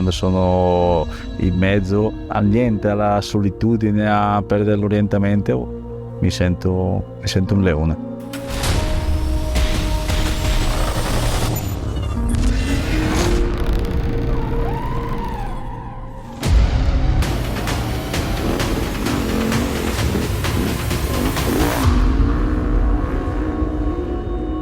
quando sono in mezzo al niente, alla solitudine, a perdere l'orientamento, mi sento un leone.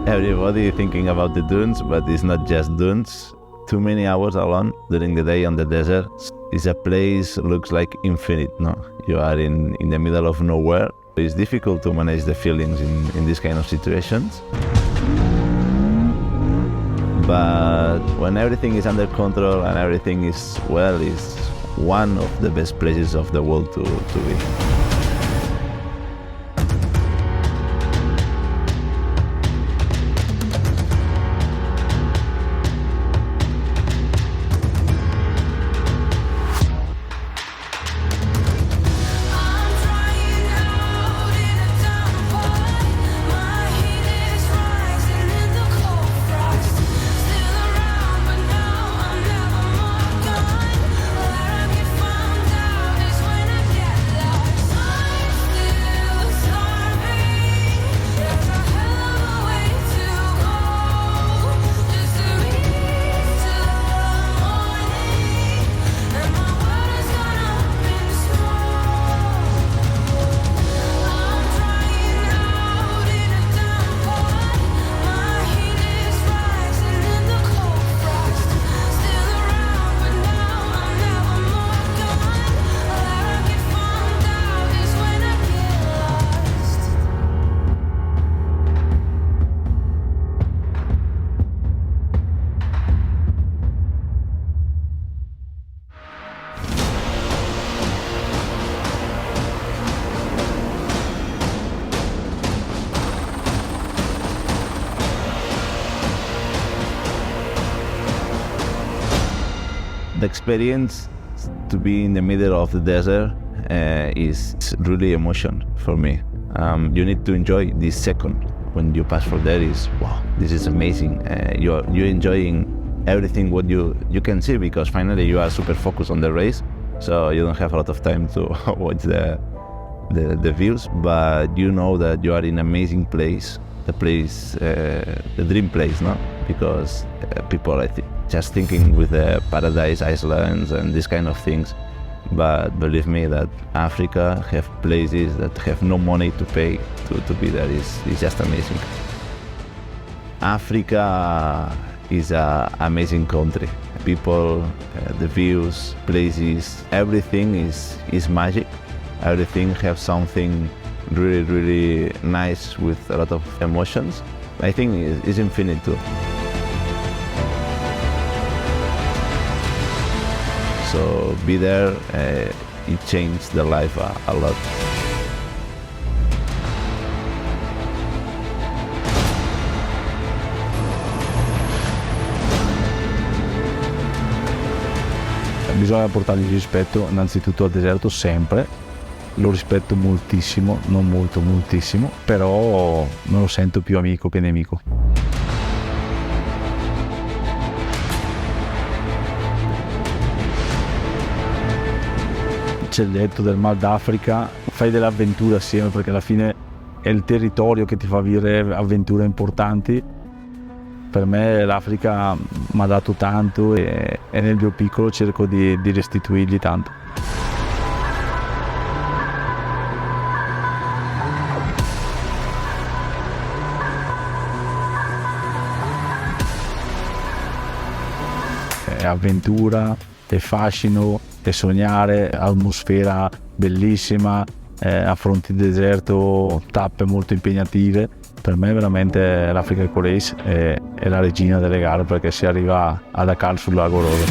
Everybody thinking about the dunes, but it's not just dunes. Too many hours alone during the day on the desert is a place looks like infinite, no? You are in the middle of nowhere. It's difficult to manage the feelings in these kind of situations. But when everything is under control and everything is well, it's one of the best places of the world to be. The experience to be in the middle of the desert is really emotion for me. You need to enjoy this second when you pass for there. Is wow, this is amazing. You're enjoying everything what you can see, because finally you are super focused on the race, so you don't have a lot of time to watch the views, but you know that you are in an amazing place, the place, the dream place, no? Because people, I think, just thinking with the paradise islands and these kind of things, but believe me that Africa have places that have no money to pay to be there. It's just amazing. Africa is an amazing country. People, the views, places, everything is magic. Everything has something really, really nice with a lot of emotions. I think it's infinite too. So be there, it changed the life a lot. Bisogna portargli rispetto innanzitutto al deserto sempre, lo rispetto moltissimo, non molto, moltissimo, però non lo sento più amico che nemico. C'è il detto del Mal d'Africa, fai dell'avventura assieme, perché alla fine è il territorio che ti fa vivere avventure importanti. Per me l'Africa mi ha dato tanto e nel mio piccolo cerco di restituirgli tanto. È avventura, è fascino, è sognare, atmosfera bellissima, affronti il deserto, tappe molto impegnative. Per me veramente l'Africa Eco Race è la regina delle gare, perché si arriva a Dakar sul Lago Rosa.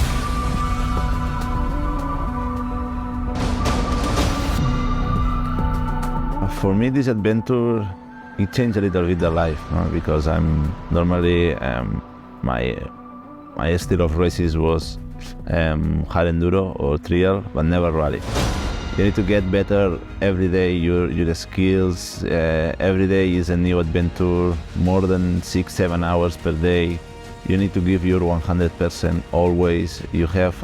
For me, this adventure, it changed a little bit the life, no? Because I'm normally my style of races was hard enduro or trial, but never rally. You need to get better every day, your skills, every day is a new adventure, more than 6-7 hours per day. You need to give your 100% always. You have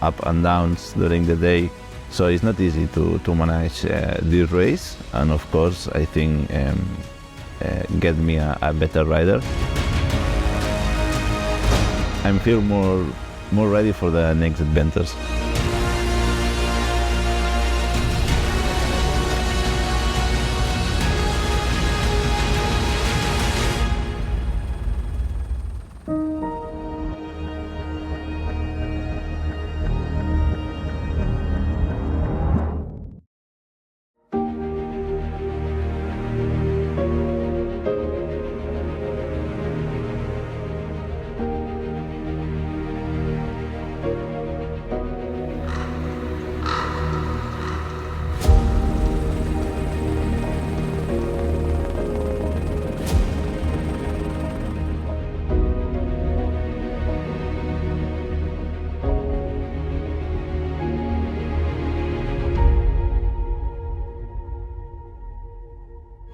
up and downs during the day. So it's not easy to manage this race, and of course I think get me a better rider. I feel more ready for the next adventures.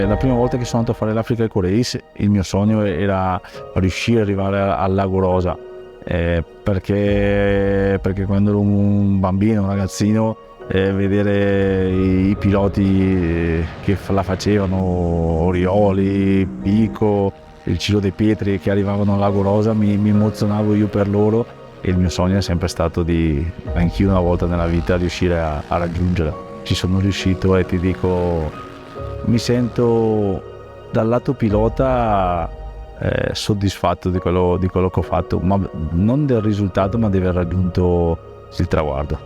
La prima volta che sono andato a fare l'Africa Eco Race, il mio sogno era riuscire ad arrivare al Lago Rosa, perché quando ero un bambino, un ragazzino, vedere i piloti che la facevano, Orioli, Pico, il Ciro De Pietri, che arrivavano al Lago Rosa, mi emozionavo io per loro, e il mio sogno è sempre stato di, anch'io una volta nella vita, riuscire a raggiungerla. Ci sono riuscito e ti dico, mi sento dal lato pilota soddisfatto di quello che ho fatto, ma non del risultato, ma di aver raggiunto il traguardo.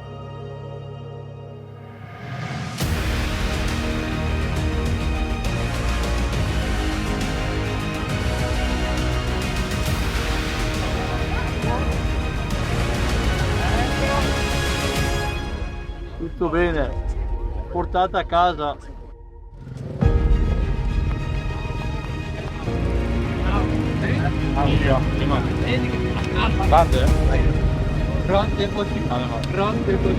Tutto bene, portata a casa. Grande? Grande così. Grande così.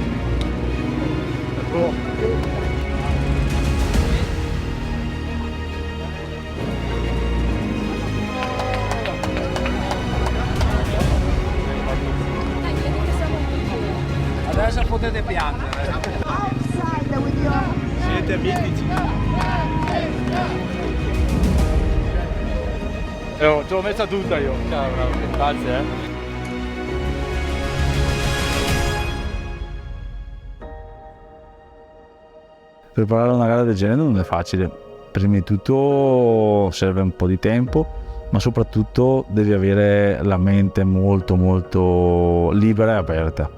Adesso potete piangere. Siete mitici. Ce l'ho messa tutta io. Ciao, bravo. Grazie. Preparare una gara del genere non è facile. Prima di tutto serve un po' di tempo, ma soprattutto devi avere la mente molto molto libera e aperta,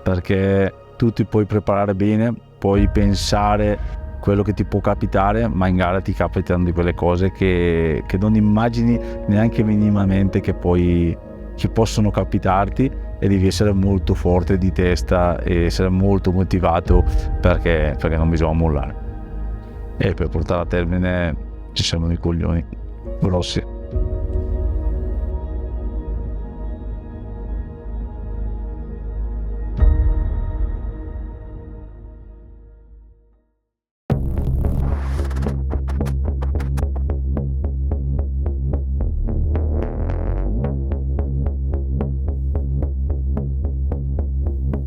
perché tu ti puoi preparare bene, puoi pensare quello che ti può capitare, ma in gara ti capitano di quelle cose che non immagini neanche minimamente che possono capitarti, e devi essere molto forte di testa e essere molto motivato, perché non bisogna mollare. E per portare a termine ci servono i coglioni grossi.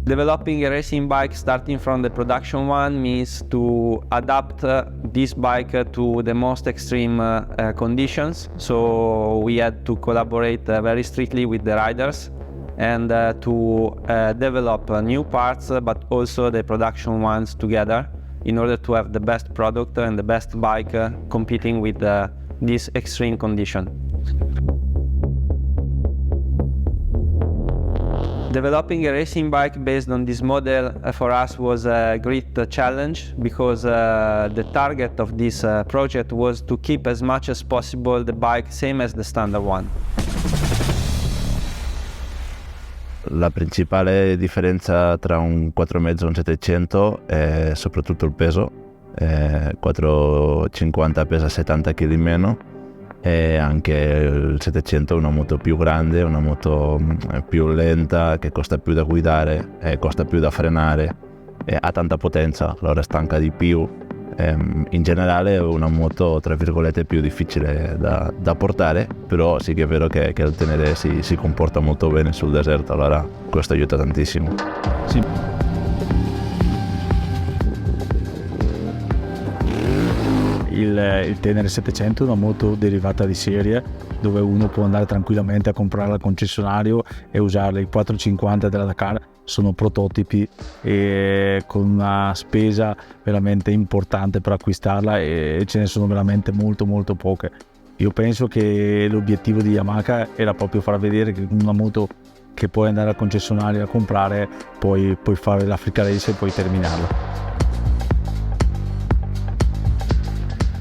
Developing a racing bike starting from the production one means to adapt this bike to the most extreme conditions. So we had to collaborate very strictly with the riders and to develop new parts, but also the production ones together, in order to have the best product and the best bike competing with this extreme condition. Developing a racing bike based on this model for us was a great challenge, because the target of this project was to keep as much as possible the bike same as the standard one. La principale differenza tra un 4,5 e un 700 è soprattutto il peso. 450 pesa 70 kg in meno, e anche il 700 è una moto più grande, una moto più lenta, che costa più da guidare, costa più da frenare, ha tanta potenza, allora stanca di più, In generale è una moto tra virgolette più difficile da portare, però sì che è vero che il Tenere si comporta molto bene sul deserto, allora questo aiuta tantissimo. Sì. Il Tenere 700 è una moto derivata di serie dove uno può andare tranquillamente a comprarla al concessionario e usarla. I 450 della Dakar sono prototipi e con una spesa veramente importante per acquistarla, e ce ne sono veramente molto poche. Io penso che l'obiettivo di Yamaha era proprio far vedere che una moto che puoi andare al concessionario a comprare, puoi fare l'Africa Race e puoi terminarla.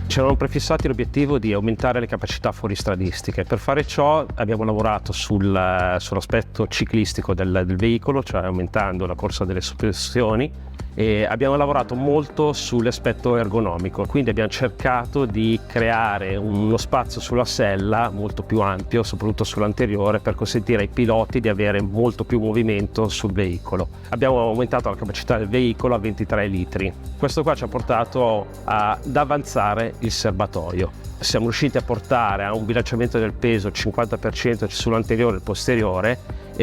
Ci eravamo prefissati l'obiettivo di aumentare le capacità fuoristradistiche. Per fare ciò abbiamo lavorato sull'aspetto ciclistico del veicolo, cioè aumentando la corsa delle sospensioni, e abbiamo lavorato molto sull'aspetto ergonomico, quindi abbiamo cercato di creare uno spazio sulla sella molto più ampio, soprattutto sull'anteriore, per consentire ai piloti di avere molto più movimento sul veicolo. Abbiamo aumentato la capacità del veicolo a 23 litri. Questo qua ci ha portato ad avanzare il serbatoio. Siamo riusciti a portare a un bilanciamento del peso 50% sull'anteriore e il posteriore,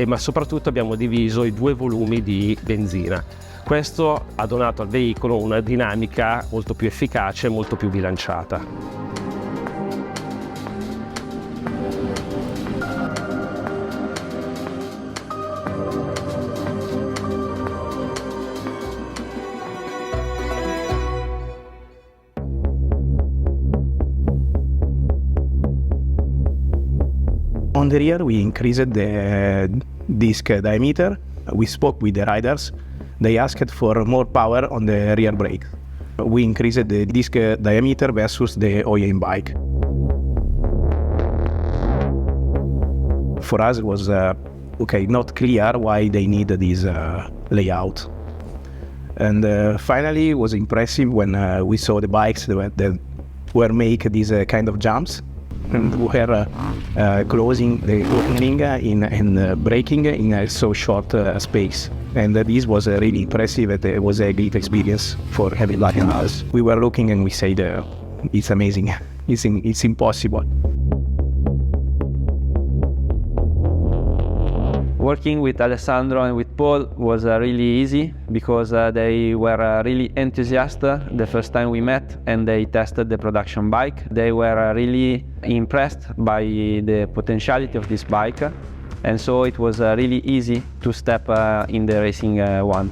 ma soprattutto abbiamo diviso i due volumi di benzina. Questo ha donato al veicolo una dinamica molto più efficace e molto più bilanciata. On the rear, we increased the disc diameter. We spoke with the riders. They asked for more power on the rear brake. We increased the disc diameter versus the OEM bike. For us, it was not clear why they need this layout. And finally, it was impressive when we saw the bikes that were make these kind of jumps. And were closing the opening and braking in so short space. And this was really impressive. It was a great experience for everybody in us. We were looking and we said, it's amazing. It's impossible. Working with Alessandro and with Paul was really easy because they were really enthusiastic the first time we met and they tested the production bike. They were really impressed by the potentiality of this bike, and so it was really easy to step in the racing one.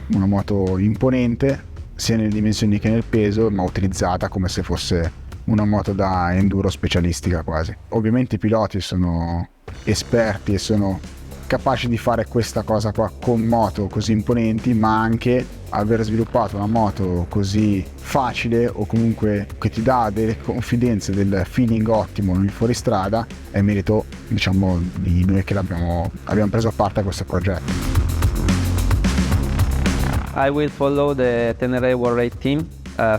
Una moto imponente sia nelle dimensioni che nel peso, ma utilizzata come se fosse una moto da enduro specialistica quasi. Ovviamente i piloti sono esperti e sono capaci di fare questa cosa qua con moto così imponenti, ma anche aver sviluppato una moto così facile o comunque che ti dà delle confidenze, del feeling ottimo nel fuoristrada, è merito, diciamo, di noi che abbiamo preso parte a questo progetto. I will follow the Tenere World Race team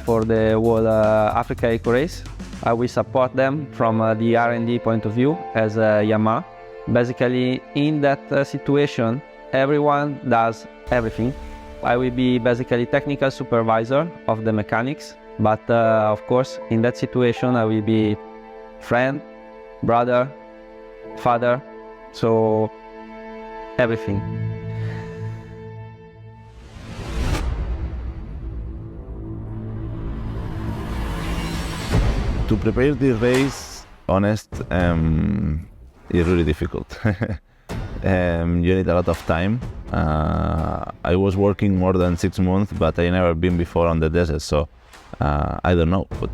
for the World Africa Eco Race. I will support them from the R&D point of view as Yamaha. Basically, in that situation, everyone does everything. I will be basically technical supervisor of the mechanics, but of course, in that situation, I will be friend, brother, father, so everything. To prepare the race, honest, is really difficult. You need a lot of time. I was working more than 6 months, but I never been before on the desert, so I don't know. But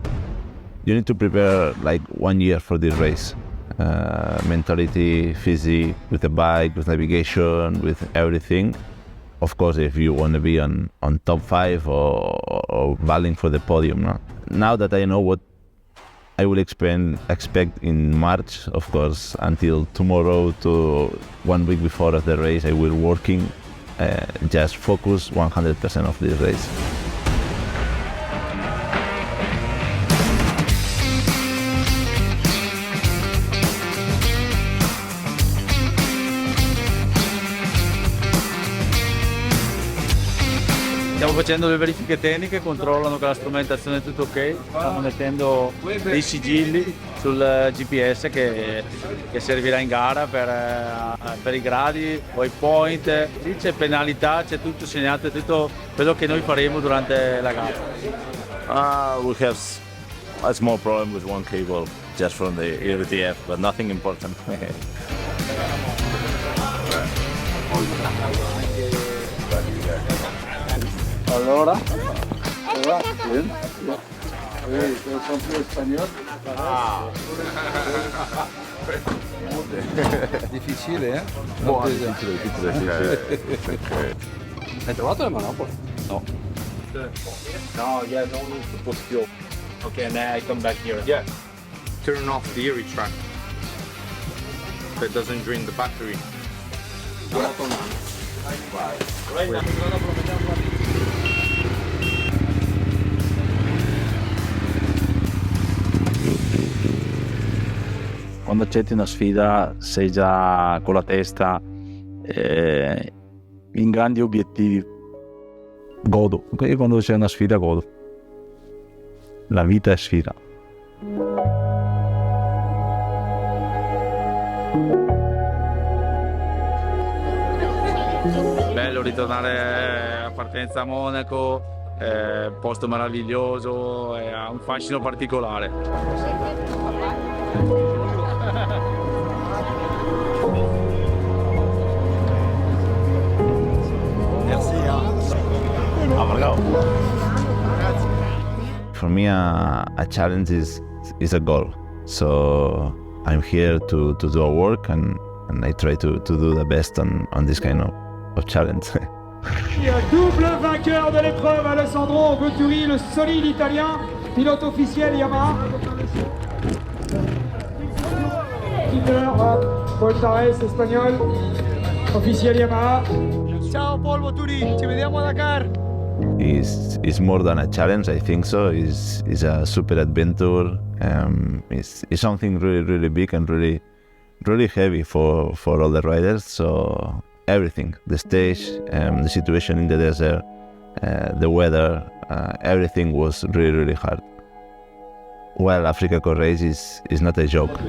you need to prepare like 1 year for this race. Mentality, physique, with the bike, with navigation, with everything. Of course, if you want to be on top 5 or battling for the podium. No? Now that I know what I will expect in March, of course, until tomorrow to 1 week before of the race, I will working, just focus 100% of this race. Stiamo facendo le verifiche tecniche, controllano che la strumentazione è tutto ok, stanno mettendo dei sigilli sul GPS che servirà in gara per i gradi, waypoint, lì c'è penalità, c'è tutto segnato, è tutto quello che noi faremo durante la gara. We have a small problem with one cable just from the RTF, but nothing important. Allora, bien. Son più español. Difficile, eh? Buono, difficile. Hai trovato le manopole? No. No, yeah, no need to put fuel. Okay, and then I come back here. Yeah. Turn off the Erie track so it doesn't drain the battery. Quando accetti una sfida sei già con la testa in grandi obiettivi. Godo. Io quando c'è una sfida godo. La vita è sfida. Bello ritornare a partenza a Monaco, posto meraviglioso, ha un fascino particolare. For me, a challenge is a goal. So I'm here to do a work, and I try to do the best on this kind of challenge. Double vainqueur de l'épreuve, Alessandro Botturi, le solide italien, pilote officiel Yamaha. Peter Paul Tarres, espagnol, officiel Yamaha. Ciao Paul Botturi, ci vediamo a Dakar. It's more than a challenge, I think so. It's a super adventure. It's something really big and really heavy for all the riders. So everything, the stage, the situation in the desert, the weather, everything was really hard. Well, Africa Core Race is not a joke.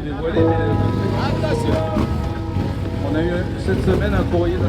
On a eu cette semaine un courrier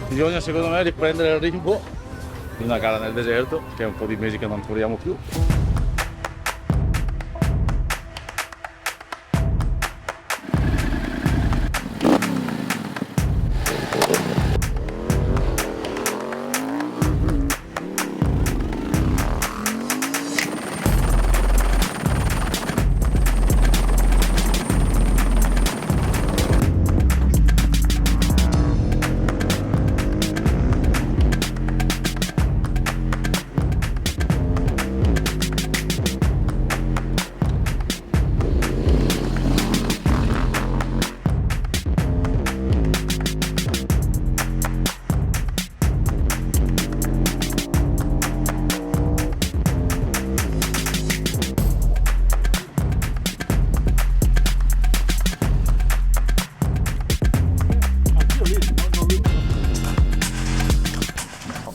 Bisogna secondo me riprendere il ritmo di una gara nel deserto, che è un po' di mesi che non corriamo più.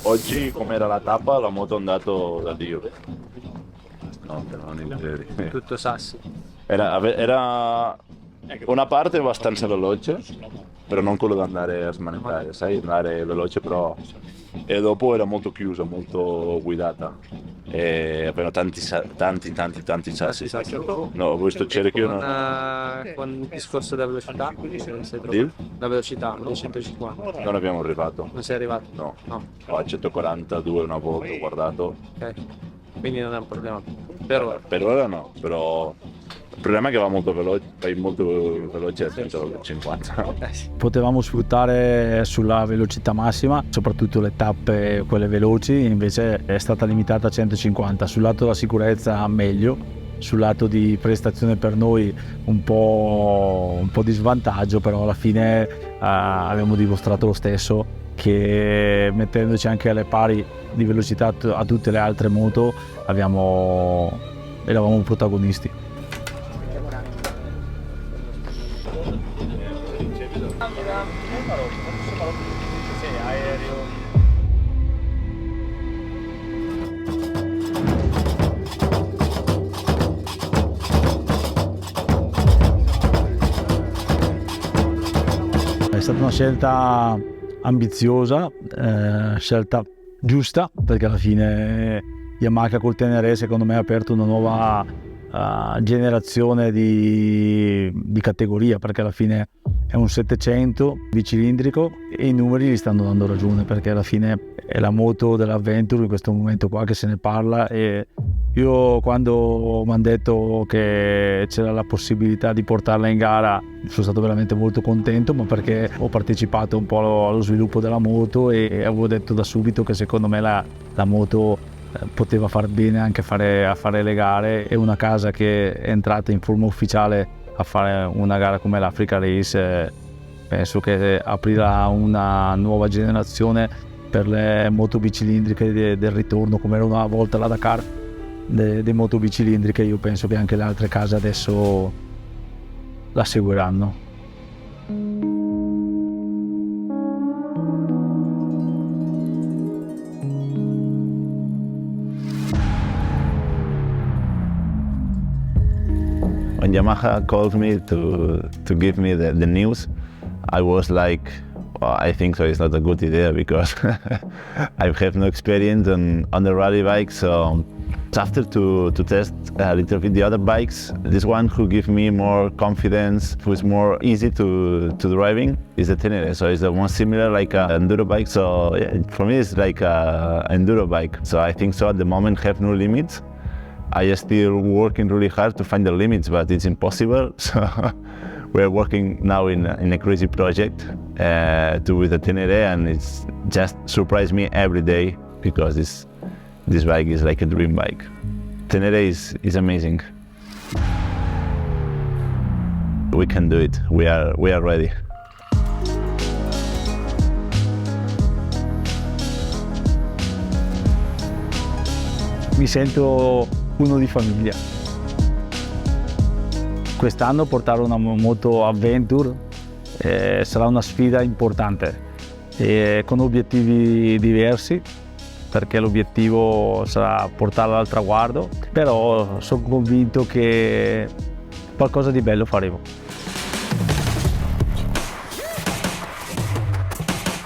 Oggi, come era la tappa, la moto è andato da Dio. no, non i veri. Tutto sassi. Era una parte abbastanza veloce, però non quello da andare a smanettare, sai, andare veloce però. E dopo era molto chiusa, molto guidata. E avevano tanti sassi. No, questo cerchio Con il discorso della velocità? Sì? La velocità, 250. Non abbiamo arrivato. Non sei arrivato? No. No. A 142 una volta ho guardato. Ok. Quindi non è un problema. Per ora. Per ora no, però il problema è che va molto veloce a 150. Potevamo sfruttare sulla velocità massima, soprattutto le tappe quelle veloci, invece è stata limitata a 150. Sul lato della sicurezza meglio, sul lato di prestazione per noi un po' di svantaggio, però alla fine abbiamo dimostrato lo stesso che mettendoci anche alle pari di velocità a tutte le altre moto eravamo protagonisti. È stata una scelta ambiziosa, scelta giusta, perché alla fine Yamaha col Tenere secondo me ha aperto una nuova generazione di categoria, perché alla fine è un 700 bicilindrico e i numeri gli stanno dando ragione, perché alla fine è la moto dell'Adventure in questo momento qua che se ne parla. E io quando mi hanno detto che c'era la possibilità di portarla in gara sono stato veramente molto contento, ma perché ho partecipato un po' allo sviluppo della moto e avevo detto da subito che secondo me la moto poteva far bene anche a fare le gare, e una casa che è entrata in forma ufficiale a fare una gara come l'Africa Race penso che aprirà una nuova generazione per le moto bicilindriche del ritorno, come era una volta la Dakar delle moto bicilindriche. Io penso che anche le altre case adesso la seguiranno. When Yamaha called me to give me the news, I was like, well, I think so it's not a good idea because I have no experience on the rally bike. So after to test a little bit the other bikes, this one who gives me more confidence, who is more easy to driving, is the Tenere. So it's the one similar like an enduro bike. So yeah, for me it's like an enduro bike. So I think so at the moment have no limits. I am still working really hard to find the limits, but it's impossible. So we're working now in a crazy project with the Tenere, and it's just surprised me every day because this bike is like a dream bike. Tenere is amazing. We can do it. We are ready. Mi sento uno di famiglia. Quest'anno portare una moto Adventure sarà una sfida importante, con obiettivi diversi, perché l'obiettivo sarà portarla al traguardo, però sono convinto che qualcosa di bello faremo.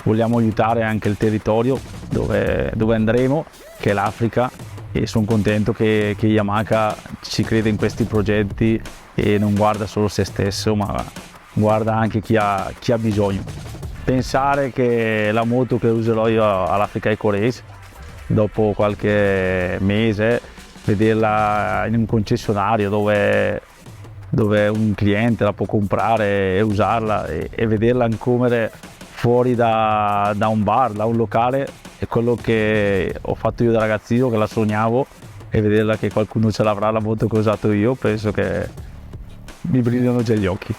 Vogliamo aiutare anche il territorio dove andremo, che è l'Africa, e sono contento che Yamaha ci crede in questi progetti e non guarda solo se stesso, ma guarda anche chi ha bisogno. Pensare che la moto che userò io all'Africa Eco Race, dopo qualche mese, vederla in un concessionario dove un cliente la può comprare e usarla, e vederla ancora fuori da un bar, da un locale, è quello che ho fatto io da ragazzino, che la sognavo, e vederla che qualcuno ce l'avrà la moto che ho usato io, penso che mi brillano già gli occhi.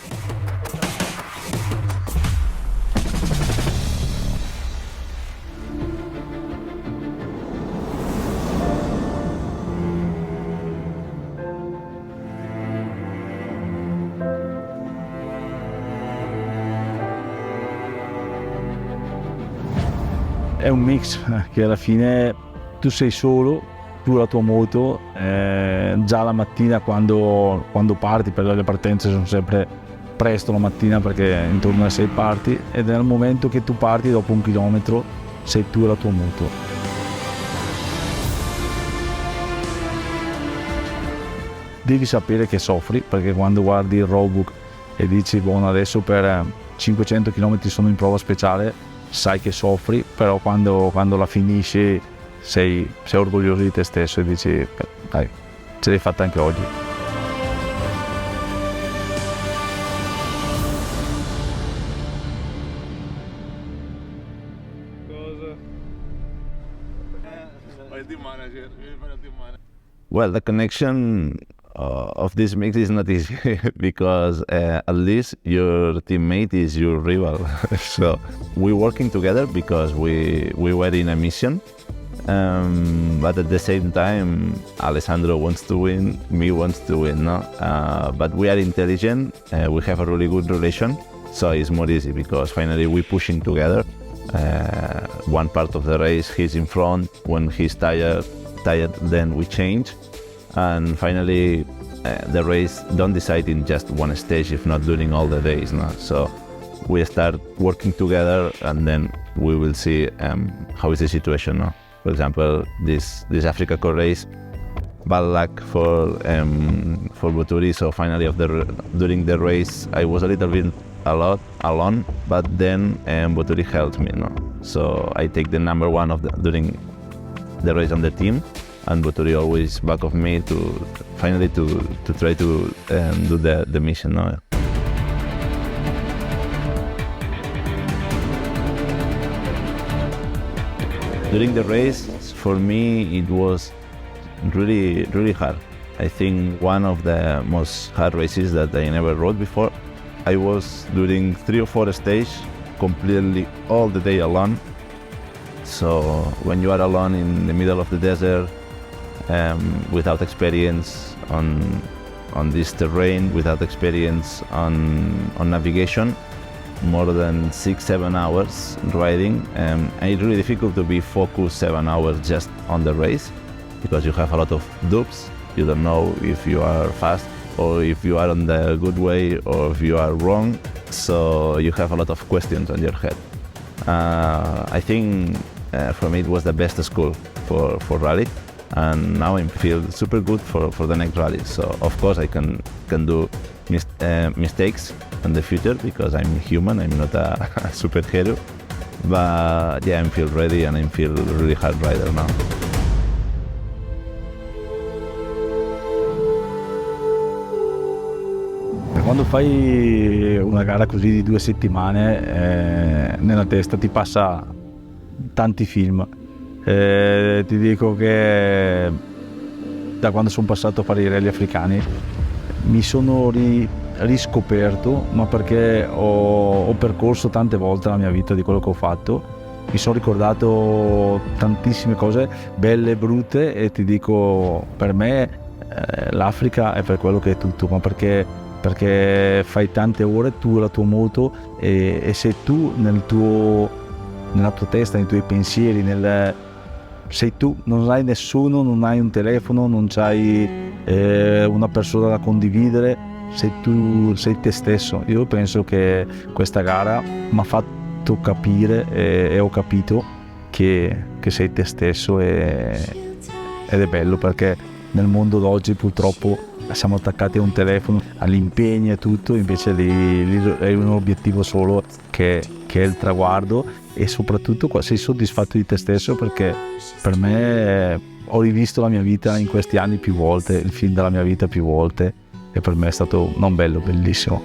È un mix che alla fine tu sei solo, tu e la tua moto, già la mattina quando parti, per le partenze sono sempre presto la mattina perché intorno alle 6 parti, ed nel momento che tu parti dopo 1 chilometro sei tu e la tua moto. Devi sapere che soffri, perché quando guardi il roadbook e dici buono adesso per 500 km sono in prova speciale, sai che soffri, però quando la finisci sei orgoglioso di te stesso e dici dai, ce l'hai fatta anche oggi. Well, the connection of this mix is not easy because at least your teammate is your rival. So we're working together because we were in a mission, but at the same time, Alessandro wants to win, me wants to win, no? But we are intelligent, we have a really good relation, so it's more easy because finally we're pushing together. One part of the race he's in front, when he's tired then we change, and finally the race don't decide in just one stage if not during all the days, no? So we start working together and then we will see how is the situation, no? For example, this Africa Core race, bad luck for Buturi, so finally during the race I was a little bit alone, but then Buturi helped me, no? So I take the number one during the race on the team, and Buturi always back of me to finally to try to do the mission, no? During the race, for me, it was really, really hard. I think one of the most hard races that I never rode before. I was doing 3 or 4 stages completely all the day alone. So when you are alone in the middle of the desert, without experience on this terrain, without experience on navigation, more than 6-7 hours riding, and it's really difficult to be focused 7 hours just on the race because you have a lot of dupes. You don't know if you are fast or if you are on the good way or if you are wrong, so you have a lot of questions on your head. I think for me it was the best school for rally, and now I feel super good for the next rally. So of course I can do mistakes in the future because I'm human, I'm not a superhero, but yeah, I feel ready and I feel really hard rider now. Quando fai una gara così di 2 settimane, nella testa ti passa tanti film. Ti dico che da quando sono passato a fare i rally africani mi sono riscoperto, ma perché ho percorso tante volte la mia vita di quello che ho fatto, mi sono ricordato tantissime cose belle e brutte, e ti dico, per me l'Africa è per quello che è tutto, ma perché fai tante ore tu e la tua moto, e se tu nella tua testa, nei tuoi pensieri, sei tu, non hai nessuno, non hai un telefono, non c'hai una persona da condividere, sei te stesso. Io penso che questa gara mi ha fatto capire e ho capito che sei te stesso, ed è bello, perché nel mondo d'oggi purtroppo siamo attaccati a un telefono, agli impegni e tutto, invece lì è un obiettivo solo che è il traguardo, e soprattutto sei soddisfatto di te stesso, perché per me ho rivisto la mia vita in questi anni più volte, il film della mia vita più volte, e per me è stato non bello, bellissimo.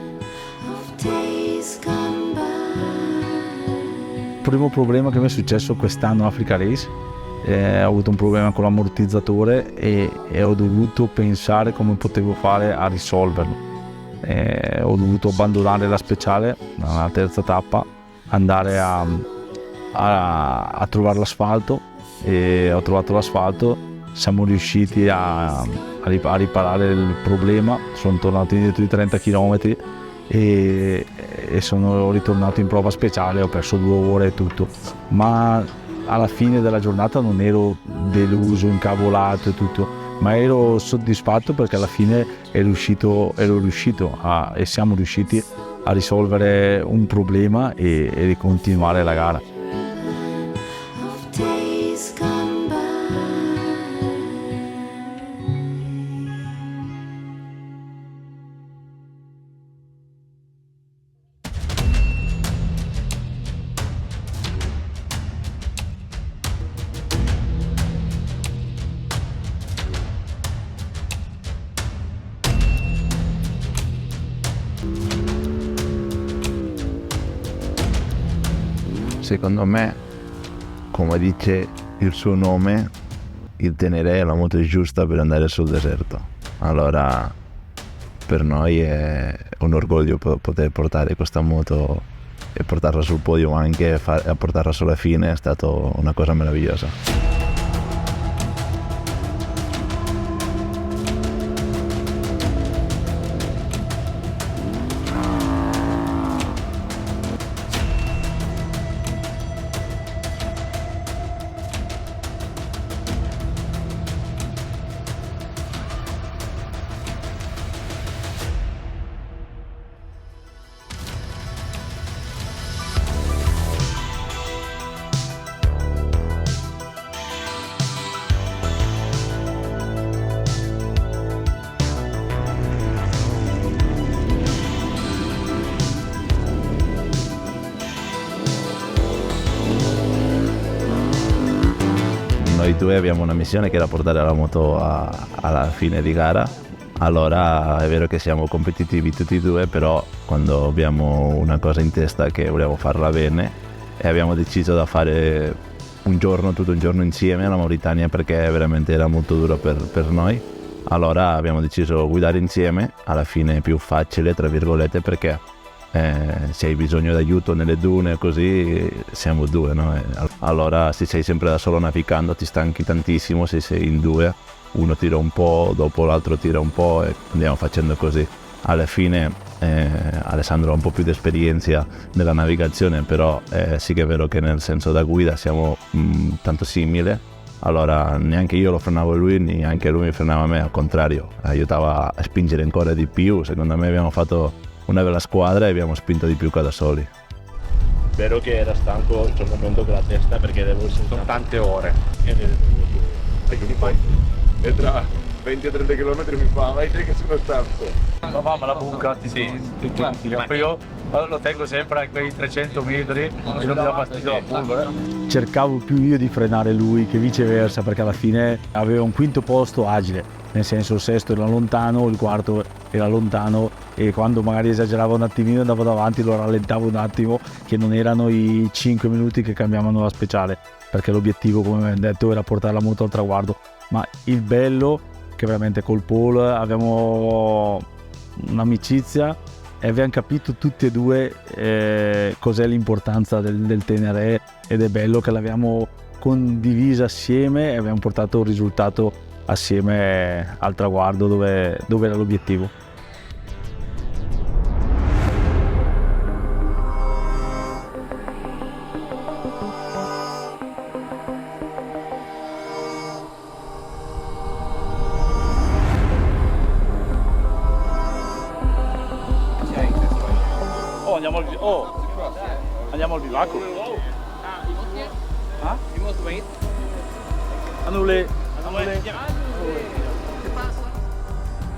Il primo problema che mi è successo quest'anno Africa Race, ho avuto un problema con l'ammortizzatore e ho dovuto pensare come potevo fare a risolverlo. Ho dovuto abbandonare la speciale alla terza tappa, andare a trovare l'asfalto, e ho trovato l'asfalto, siamo riusciti a riparare il problema, sono tornato indietro di 30 km e sono ritornato in prova speciale, ho perso 2 ore e tutto, ma alla fine della giornata non ero deluso, incavolato e tutto, ma ero soddisfatto perché alla fine ero riuscito e siamo riusciti a risolvere un problema e continuare la gara. Secondo me, come dice il suo nome, il Tenere è la moto giusta per andare sul deserto. Allora per noi è un orgoglio poter portare questa moto e portarla sul podio, ma anche a portarla sulla fine è stata una cosa meravigliosa. Noi due abbiamo una missione che era portare la moto alla fine di gara. Allora è vero che siamo competitivi tutti e due, però quando abbiamo una cosa in testa che vogliamo farla bene, e abbiamo deciso da fare tutto un giorno insieme alla Mauritania, perché veramente era molto duro per noi. Allora abbiamo deciso di guidare insieme, alla fine è più facile tra virgolette, perché se hai bisogno d'aiuto nelle dune così siamo due, no? Allora se sei sempre da solo navigando ti stanchi tantissimo. Se sei in due, uno tira un po', dopo l'altro tira un po' e andiamo facendo così. Alla fine Alessandro ha un po' più di esperienza nella navigazione, però sì che è vero che nel senso da guida siamo tanto simili. Allora neanche io lo frenavo lui, neanche lui mi frenava me, al contrario, aiutava a spingere ancora di più. Secondo me abbiamo fatto una bella squadra e abbiamo spinto di più che da soli. Vero che era stanco in quel momento con la testa, perché devo essere Sono tante ore. E tra 20 e 30 km mi fa, vai te che sono stanco. Ma la buca Sì. io lo tengo sempre a quei 300 metri e non mi dà fastidio la curva. Cercavo più io di frenare lui che viceversa, perché alla fine aveva un quinto posto agile, nel senso il sesto era lontano, il quarto era lontano, e quando magari esagerava un attimino andavo davanti, lo rallentavo un attimo, che non erano i 5 minuti che cambiavano la speciale, perché l'obiettivo, come abbiamo detto, era portare la moto al traguardo. Ma il bello che veramente col Paul abbiamo un'amicizia e abbiamo capito tutti e due cos'è l'importanza del Tenere, ed è bello che l'abbiamo condivisa assieme e abbiamo portato un risultato assieme al traguardo dove era l'obiettivo. Andiamo al bivacco.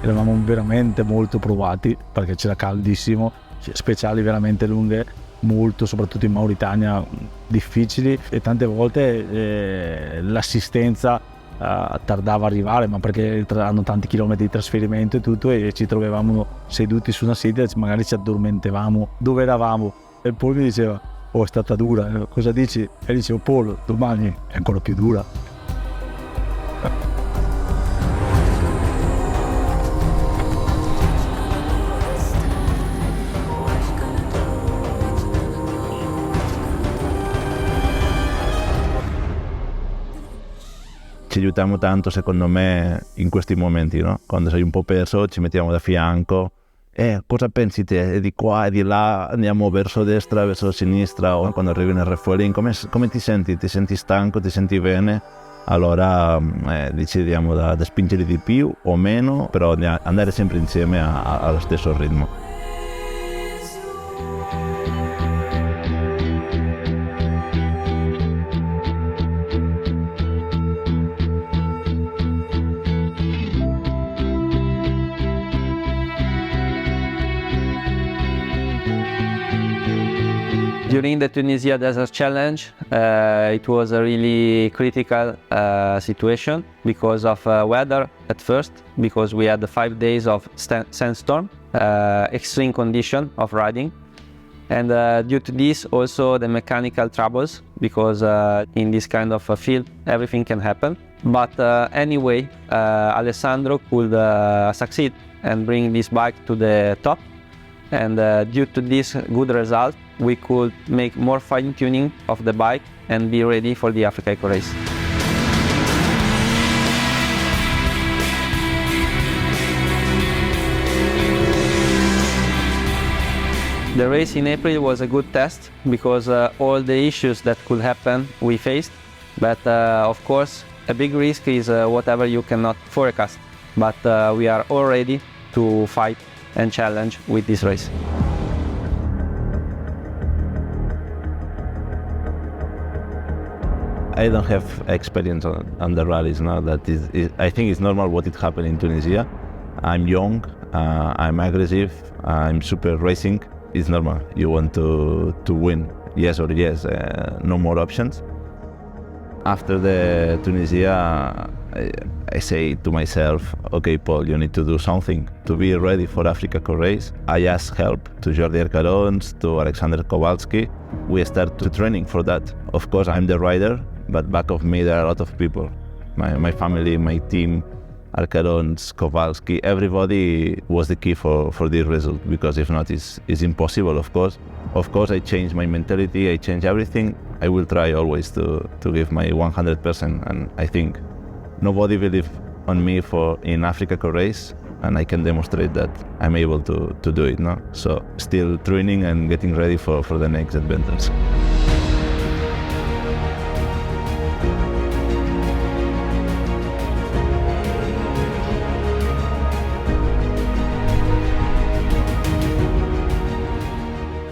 Eravamo veramente molto provati perché c'era caldissimo, speciali veramente lunghe, molto, soprattutto in Mauritania, difficili, e tante volte l'assistenza tardava a arrivare, ma perché hanno tanti chilometri di trasferimento e tutto, e ci trovavamo seduti su una sedia, magari ci addormentavamo dove eravamo, e Paul mi diceva: oh, è stata dura, cosa dici? E dicevo: Paul, domani è ancora più dura. Ci aiutiamo tanto, secondo me, in questi momenti, no? Quando sei un po' perso ci mettiamo da fianco cosa pensi te? E di qua e di là, andiamo verso destra, verso sinistra, o quando arrivi nel refueling, come ti senti? Ti senti stanco, ti senti bene? Allora decidiamo da spingere di più o meno, però di andare sempre insieme allo stesso ritmo. During the Tunisia Desert Challenge, it was a really critical situation because of weather at first, because we had 5 days of sandstorm, extreme condition of riding. And due to this, also the mechanical troubles, because in this kind of a field, everything can happen. But anyway, Alessandro could succeed and bring this bike to the top. And due to this good result, we could make more fine-tuning of the bike and be ready for the Africa Eco Race. The race in April was a good test because all the issues that could happen we faced, but of course a big risk is whatever you cannot forecast, but we are all ready to fight and challenge with this race. I don't have experience on the rallies now. I think it's normal what it happened in Tunisia. I'm young, I'm aggressive, I'm super racing. It's normal. You want to win, yes or yes, no more options. After the Tunisia, I say to myself, okay, Paul, you need to do something to be ready for Africa Eco Race. I asked help to Jordi Arcarons, to Alexander Kowalski. We start to training for that. Of course, I'm the rider, but back of me there are a lot of people. My family, my team, Arcarons, Kowalski, everybody was the key for this result, because if not, it's impossible, of course. Of course, I changed my mentality, I changed everything. I will try always to give my 100%, and I think nobody believed on me in Africa Eco Race, and I can demonstrate that I'm able to do it now. So still training and getting ready for the next adventures.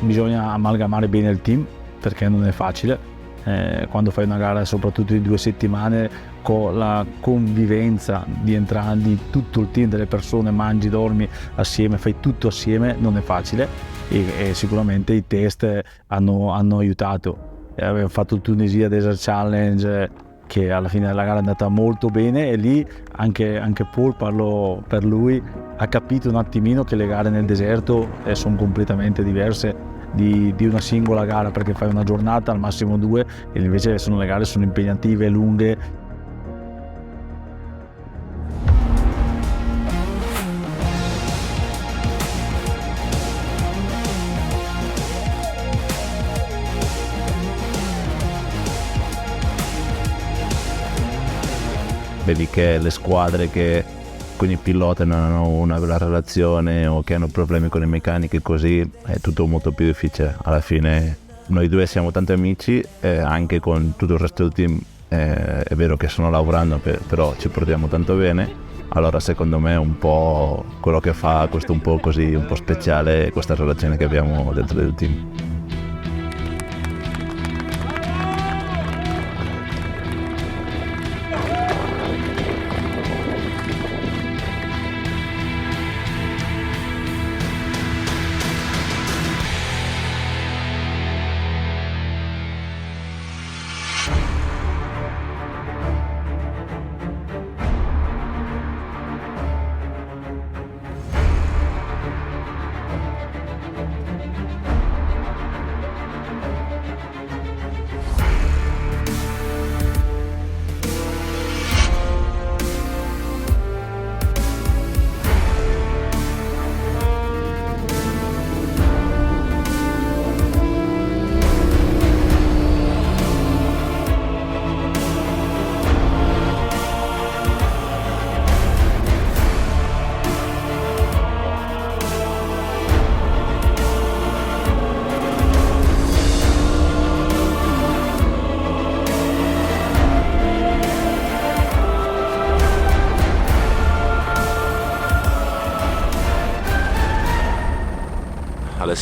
Bisogna amalgamare bene il team, perché non è facile. Quando fai una gara soprattutto di 2 settimane, con la convivenza di entrambi, di tutto il team, delle persone, mangi, dormi assieme, fai tutto assieme, non è facile, e sicuramente i test hanno aiutato. Abbiamo fatto il Tunisia Desert Challenge, che alla fine della gara è andata molto bene, e lì anche Paul, parlo per lui, ha capito un attimino che le gare nel deserto sono completamente diverse di una singola gara, perché fai una giornata, al massimo 2, e invece le gare sono impegnative, lunghe. Vedi che le squadre che con i piloti non hanno una bella relazione o che hanno problemi con le meccaniche, così è tutto molto più difficile. Alla fine noi due siamo tanti amici, anche con tutto il resto del team è vero che stanno lavorando, però ci portiamo tanto bene. Allora secondo me è un po' quello che fa questo un po' così, un po' speciale, questa relazione che abbiamo dentro del team.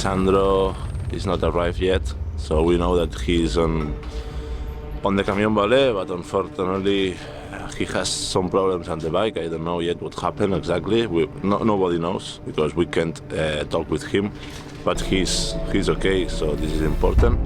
Alessandro is not arrived yet, so we know that he's on the Camion Ballet, but unfortunately he has some problems on the bike. I don't know yet what happened exactly. Nobody knows because we can't talk with him, but he's okay, so this is important.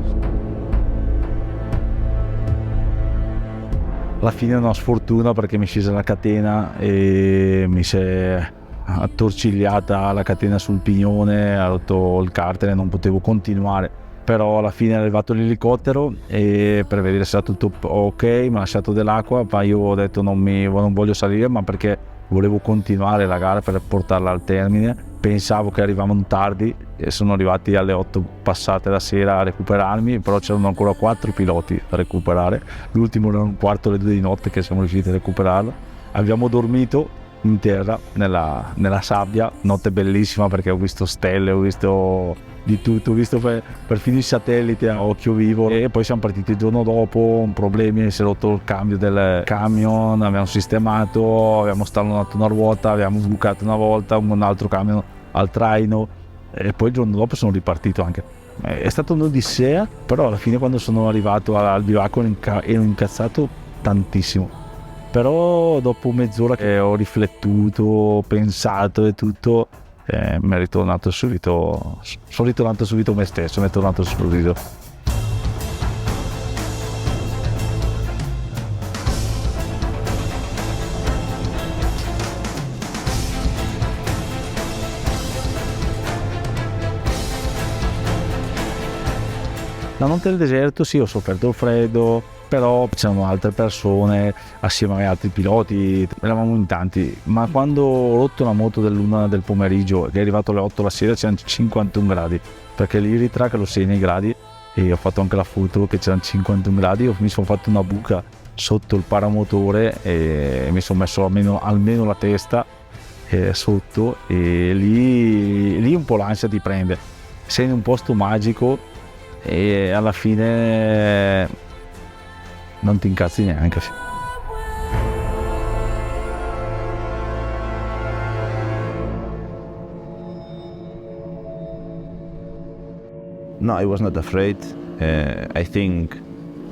Alla fine è una sfortuna perché mi scese la catena e mi si è attorcigliata la catena sul pignone, ha rotto il cartere e non potevo continuare. Però alla fine è arrivato l'elicottero e per vedere se era tutto ok mi ha lasciato dell'acqua, ma io ho detto non voglio salire, ma perché volevo continuare la gara per portarla al termine. Pensavo che arrivavano tardi e sono arrivati alle 8 passate la sera a recuperarmi, però c'erano ancora 4 piloti da recuperare. L'ultimo era un quarto alle 2 di notte che siamo riusciti a recuperarlo. Abbiamo dormito in terra nella sabbia, notte bellissima perché ho visto stelle, ho visto di tutto, ho visto perfino i satelliti a occhio vivo. E poi siamo partiti il giorno dopo, problemi, si è rotto il cambio del camion, abbiamo sistemato, abbiamo stallonato una ruota, abbiamo bucato una volta un altro camion al traino e poi il giorno dopo sono ripartito anche. È stata un'odissea, però alla fine quando sono arrivato al bivacco ero incazzato tantissimo. Però dopo mezz'ora che ho riflettuto, ho pensato e tutto, mi è ritornato subito, sono ritornato subito me stesso, mi è tornato il sorriso. La notte del deserto sì, ho sofferto il freddo, però c'erano altre persone assieme agli altri piloti, eravamo in tanti, ma quando ho rotto la moto dell'1 del pomeriggio che è arrivato alle 8 la sera c'erano 51 gradi, perché l'Iritrack lo segna i gradi e ho fatto anche la foto che c'erano 51 gradi, mi sono fatto una buca sotto il paramotore e mi sono messo almeno la testa sotto e lì un po' l'ansia ti prende, sei in un posto magico e alla fine non ti incazzi neanche. No, I was not afraid. I think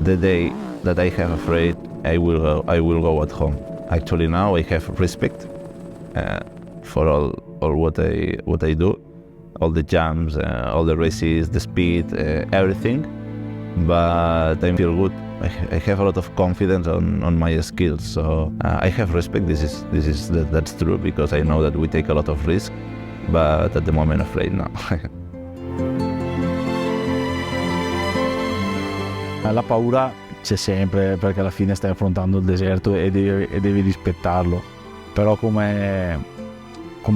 the day that I have afraid, I will go at home. Actually, now I have respect for all what I do, all the jumps, all the races, the speed, everything. But I feel good. I have a lot of confidence on my skills, so I have respect. That's true because I know that we take a lot of risk, but at the moment afraid now. La paura c'è sempre perché alla fine stai affrontando il deserto e devi rispettarlo, però come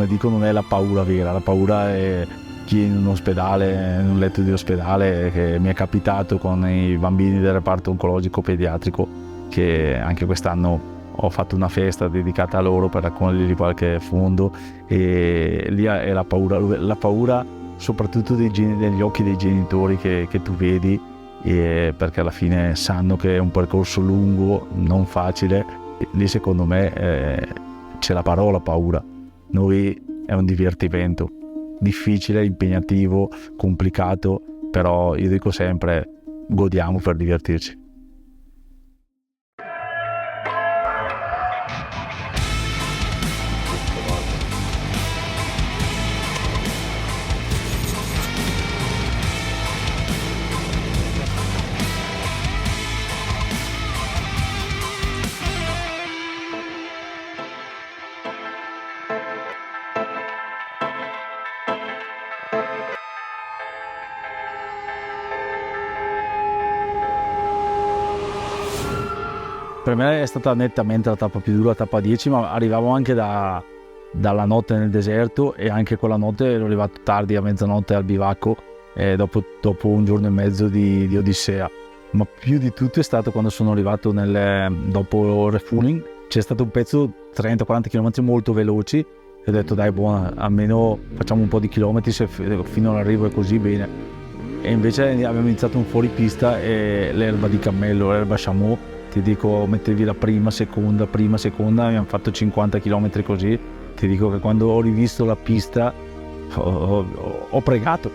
dico non è la paura vera, la paura è chi in un ospedale, in un letto di ospedale, che mi è capitato con i bambini del reparto oncologico pediatrico, che anche quest'anno ho fatto una festa dedicata a loro per raccogliergli qualche fondo, e lì è la paura soprattutto degli occhi dei genitori che tu vedi, perché alla fine sanno che è un percorso lungo, non facile. Lì secondo me c'è la parola paura. Noi è un divertimento difficile, impegnativo, complicato, però io dico sempre godiamo per divertirci. Per me è stata nettamente la tappa più dura, la tappa 10, ma arrivavo anche dalla notte nel deserto, e anche quella notte ero arrivato tardi, a mezzanotte al bivacco, dopo un giorno e mezzo di odissea. Ma più di tutto è stato quando sono arrivato dopo il refueling. C'è stato un pezzo 30-40 km molto veloci e ho detto dai buona, almeno facciamo un po' di chilometri, se fino all'arrivo è così bene. E invece abbiamo iniziato un fuoripista e l'erba di cammello, l'erba chameau, ti dico, mettevi la prima, seconda, abbiamo fatto 50 km così. Ti dico che quando ho rivisto la pista ho pregato,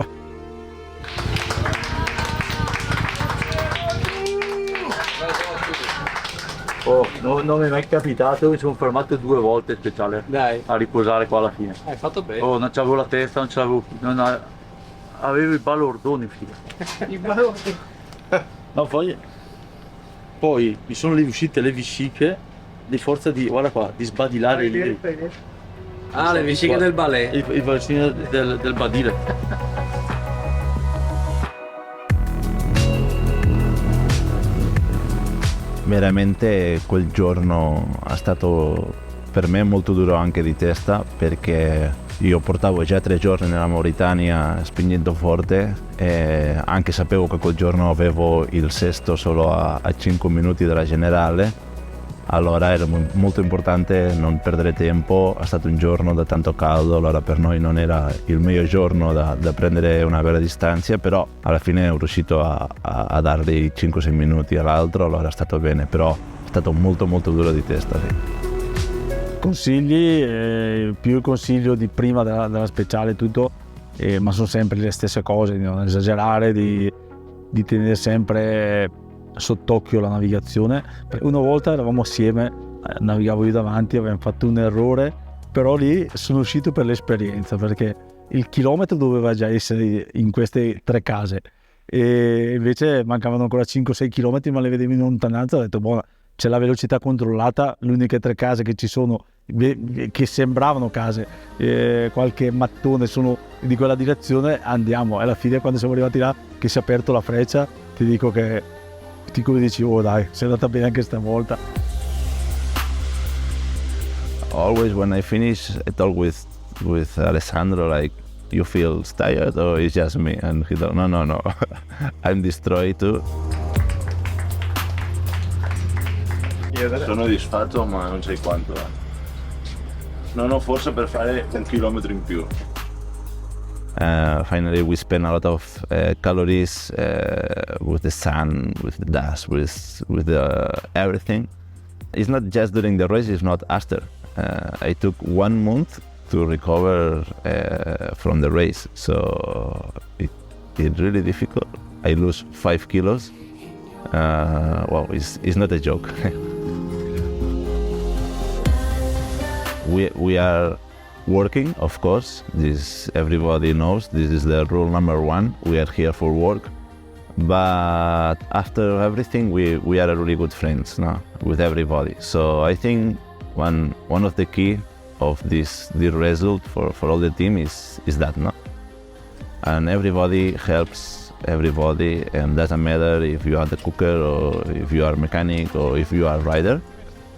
Oh, non mi è mai capitato, mi sono fermato 2 volte speciale. Dai. A riposare qua alla fine. Hai fatto bene. Oh, non c'avevo la testa, non c'avevo. Avevo i balordoni, figa. I balordoni. No, poi mi sono riuscite le vesciche di forza di, guarda qua, di sbadilare lì. Ah, le vesciche del ballet. I vesciche del badile. Veramente quel giorno è stato per me molto duro anche di testa, perché io portavo già 3 giorni nella Mauritania spingendo forte e anche sapevo che quel giorno avevo il sesto solo a 5 minuti dalla generale, allora era molto importante non perdere tempo. È stato un giorno da tanto caldo, allora per noi non era il meglio giorno da prendere una bella distanza, però alla fine ero riuscito a dargli 5-6 minuti all'altro, allora è stato bene, però è stato molto duro di testa. Sì. Consigli, più il consiglio di prima della speciale tutto, ma sono sempre le stesse cose, di non esagerare, di tenere sempre sott'occhio la navigazione. Una volta eravamo assieme, navigavo io davanti, avevamo fatto un errore, però lì sono uscito per l'esperienza, perché il chilometro doveva già essere in queste 3 case e invece mancavano ancora 5-6 chilometri, ma le vedevo in lontananza. Ho detto buona, c'è la velocità controllata, le uniche 3 case che ci sono, che sembravano case, qualche mattone sono di quella direzione, andiamo. E alla fine, quando siamo arrivati là, che si è aperto la freccia, ti dico che come dici, oh dai, sei andata bene anche stavolta. Always when I finish, I talk with Alessandro like, you feel tired or it's just me? And he thought, no, I'm destroyed too. Sono disfatto, ma non sai quanto. Non ho forza per fare 1 chilometro in più. Finally, we spend a lot of calories with the sun, with the dust, with everything. It's not just during the race; it's not after. I took 1 month to recover from the race, so it's really difficult. I lose 5 kilos. Well, it's not a joke. We are working, of course. This everybody knows. This is the rule number 1. We are here for work. But after everything, we are really good friends now with everybody. So I think one of the key of this result for all the team is that, no? And everybody helps everybody, and doesn't matter if you are the cooker or if you are mechanic or if you are rider.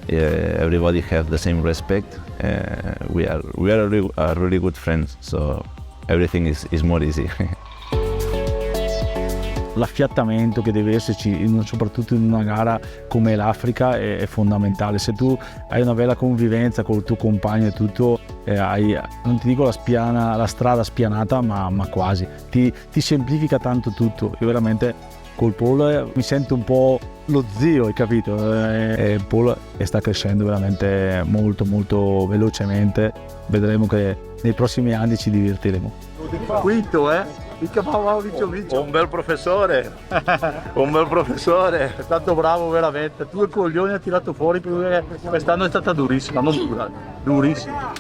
Everybody have the same respect. We are really good friends, so everything is more easy. L'affiattamento che deve esserci, soprattutto in una gara come l'Africa, è fondamentale. Se tu hai una bella convivenza col tuo compagno e tutto, non ti dico la strada spianata, ma quasi. Ti semplifica tanto tutto. Io veramente col Paul mi sento un po' lo zio, hai capito? Paul sta crescendo veramente molto velocemente. Vedremo che nei prossimi anni ci divertiremo. Quinto, un bel professore. Un bel professore. È stato bravo veramente. 2 coglioni ha tirato fuori, perché quest'anno è stata durissima, non dura, durissima.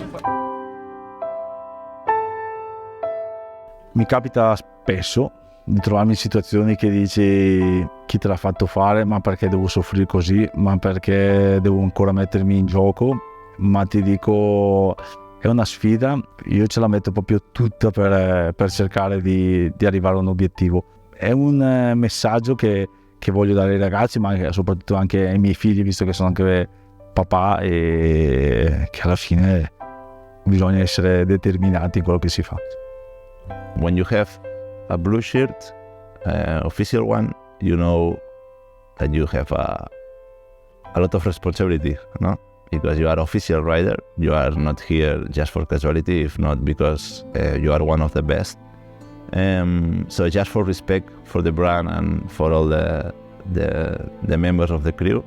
Mi capita spesso di trovarmi in situazioni che dici, chi te l'ha fatto fare, ma perché devo soffrire così, ma perché devo ancora mettermi in gioco. Ma ti dico, è una sfida, io ce la metto proprio tutta per cercare di arrivare a un obiettivo. È un messaggio che voglio dare ai ragazzi, ma soprattutto anche ai miei figli, visto che sono anche papà, e che alla fine bisogna essere determinati in quello che si fa. When you have a blue shirt, official one, you know that you have a lot of responsibility, no? Because you are official rider, you are not here just for casualty, if not because you are one of the best. So just for respect for the brand and for all the members of the crew,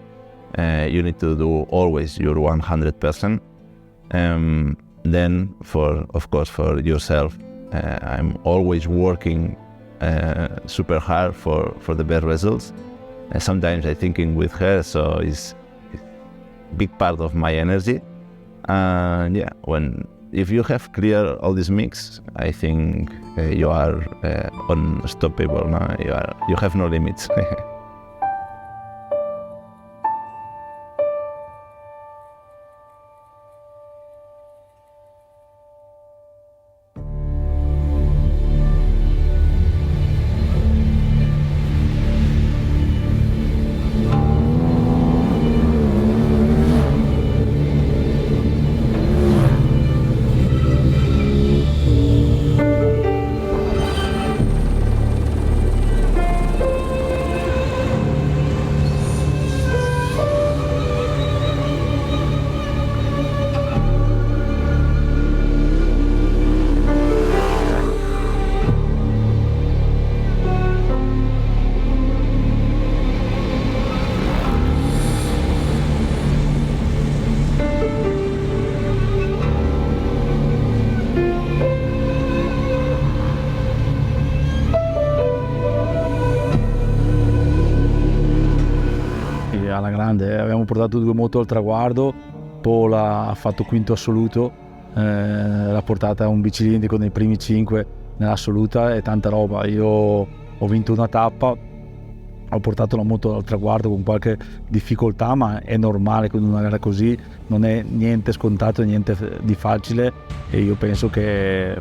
you need to do always your 100%. Then of course for yourself, I'm always working super hard for the best results. Sometimes I'm thinking with her, so big part of my energy. And yeah, if you have clear all this mix, I think you are unstoppable. No? You have no limits. Alla grande, abbiamo portato 2 moto al traguardo, Paul ha fatto quinto assoluto, l'ha portata a un bicilindrico nei primi 5 nell'assoluta e tanta roba. Io ho vinto una tappa, ho portato la moto al traguardo con qualche difficoltà, ma è normale con una gara così, non è niente scontato, niente di facile, e io penso che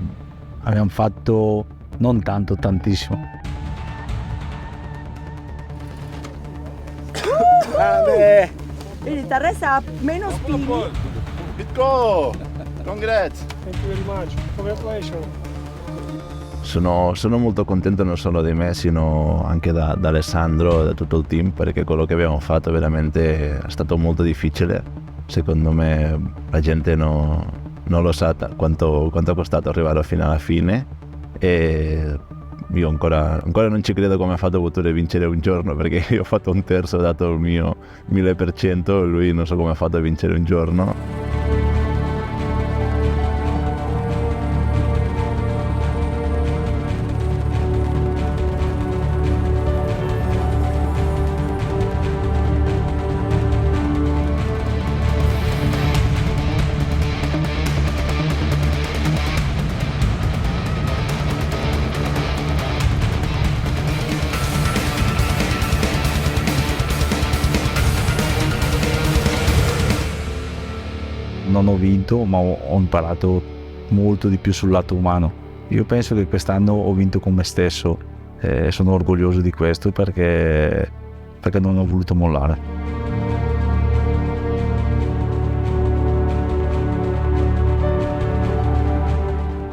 abbiamo fatto non tanto, tantissimo. Grande! Il terrestre ha meno spini. Go! Congrats! Thank you very much. Congratulations. Sono molto contento non solo di me, sino anche da Alessandro e da tutto il team, perché quello che abbiamo fatto veramente è stato molto difficile. Secondo me la gente non lo sa quanto è costato arrivare fino alla fine, e io ancora non ci credo come ha fatto a poter vincere un giorno, perché io ho fatto un terzo, ho dato il mio 1000%, e lui non so come ha fatto a vincere un giorno. Non ho vinto, ma ho imparato molto di più sul lato umano. Io penso che quest'anno ho vinto con me stesso e sono orgoglioso di questo perché non ho voluto mollare.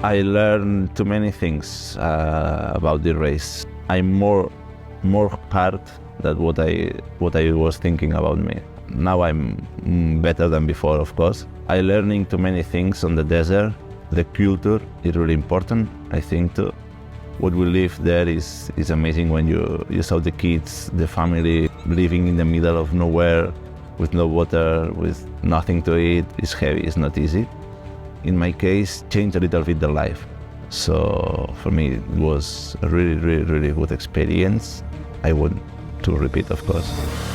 I learned too many things about the race. I'm more hard than what I was thinking about me. Now I'm better than before, of course. I'm learning too many things on the desert. The culture is really important, I think, too. What we live there is amazing. When you saw the kids, the family living in the middle of nowhere with no water, with nothing to eat. It's heavy, it's not easy. In my case, changed a little bit the life. So for me, it was a really, really, really good experience. I want to repeat, of course.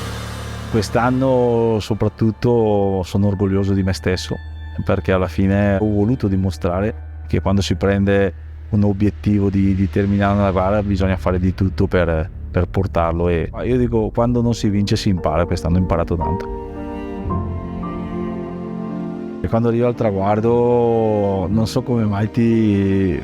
Quest'anno soprattutto sono orgoglioso di me stesso, perché alla fine ho voluto dimostrare che quando si prende un obiettivo di terminare una gara bisogna fare di tutto per portarlo, e io dico, quando non si vince si impara. Quest'anno ho imparato tanto. E quando arrivo al traguardo non so come mai ti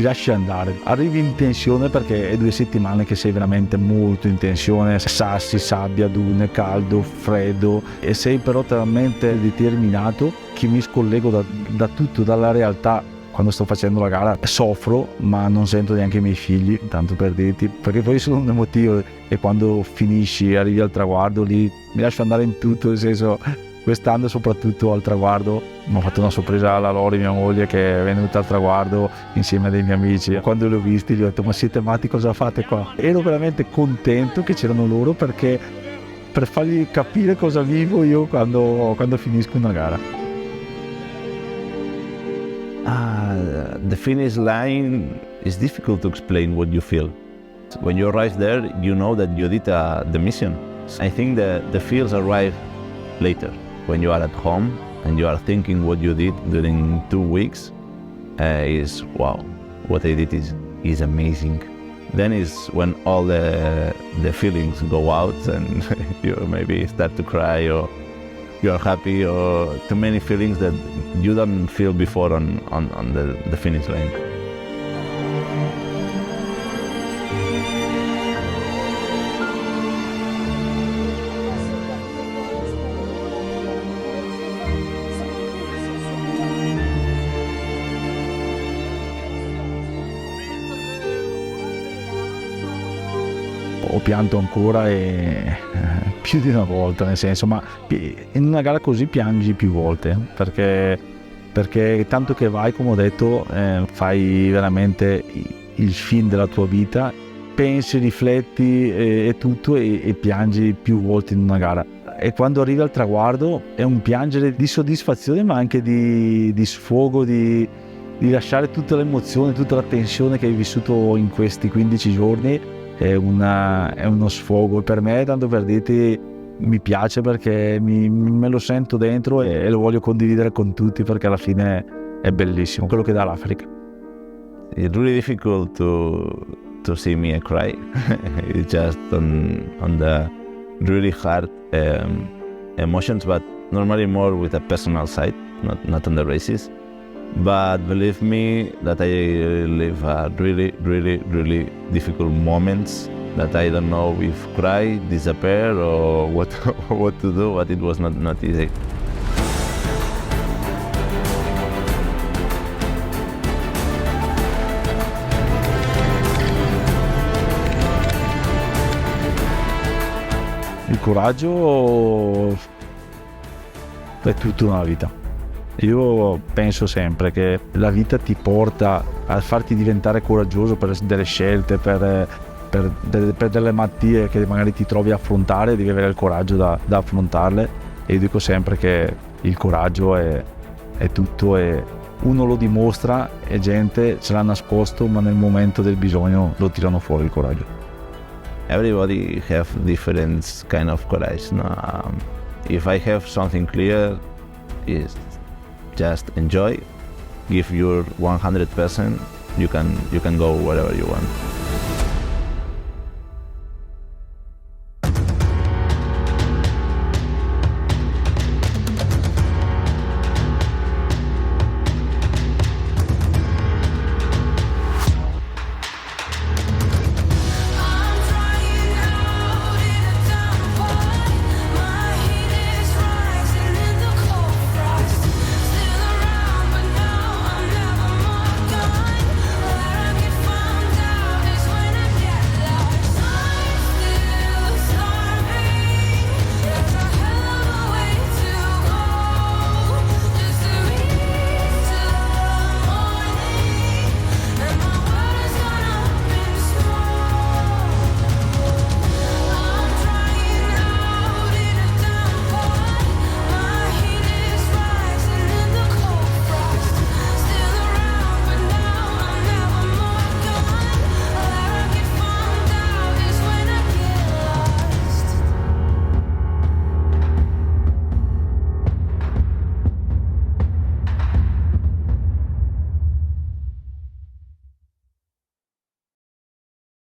lasci andare, arrivi in tensione perché è 2 settimane che sei veramente molto in tensione, sassi, sabbia, dune, caldo, freddo, e sei però talmente determinato che mi scollego da tutto, dalla realtà. Quando sto facendo la gara soffro, ma non sento neanche i miei figli, tanto per dirti, perché poi sono un emotivo, e quando finisci, arrivi al traguardo, lì mi lascio andare in tutto, nel senso, quest'anno soprattutto al traguardo mi ho fatto una sorpresa alla Lori, mia moglie, che è venuta al traguardo insieme a dei miei amici. Quando li ho visti gli ho detto: ma siete matti, cosa fate qua? Ero veramente contento che c'erano loro, perché per fargli capire cosa vivo io quando finisco una gara. The finish line is difficult to explain what you feel. When you arrive there, you know that you did the mission. I think the feels arrive later. When you are at home and you are thinking what you did during 2 weeks, is wow, what I did is amazing. Then is when all the feelings go out and you maybe start to cry, or you are happy, or too many feelings that you don't feel before on the finish line. Ho pianto ancora più di una volta, nel senso, ma in una gara così piangi più volte, perché tanto che vai, come ho detto, fai veramente il film della tua vita, pensi, rifletti e tutto, e piangi più volte in una gara. E quando arrivi al traguardo è un piangere di soddisfazione, ma anche di sfogo, di lasciare tutta l'emozione, tutta la tensione che hai vissuto in questi 15 giorni. È uno sfogo per me, tanto per dirti, mi piace perché me lo sento dentro e lo voglio condividere con tutti, perché alla fine è bellissimo quello che dà l'Africa. It's really difficult to see me cry. It's just on the really hard emotions, but normally more with a personal side, not on the races. But believe me that I live really, really, really difficult moments that I don't know if cry, disappear, or what to do, but it was not easy. Il coraggio è tutta una vita. Io penso sempre che la vita ti porta a farti diventare coraggioso per delle scelte, per delle malattie che magari ti trovi a affrontare, devi avere il coraggio da affrontarle. E io dico sempre che il coraggio è tutto, e uno lo dimostra, e gente ce l'ha nascosto, ma nel momento del bisogno lo tirano fuori il coraggio. Everybody have different kind of courage. No? If I have something clear, is just enjoy, give your 100%. You can go wherever you want.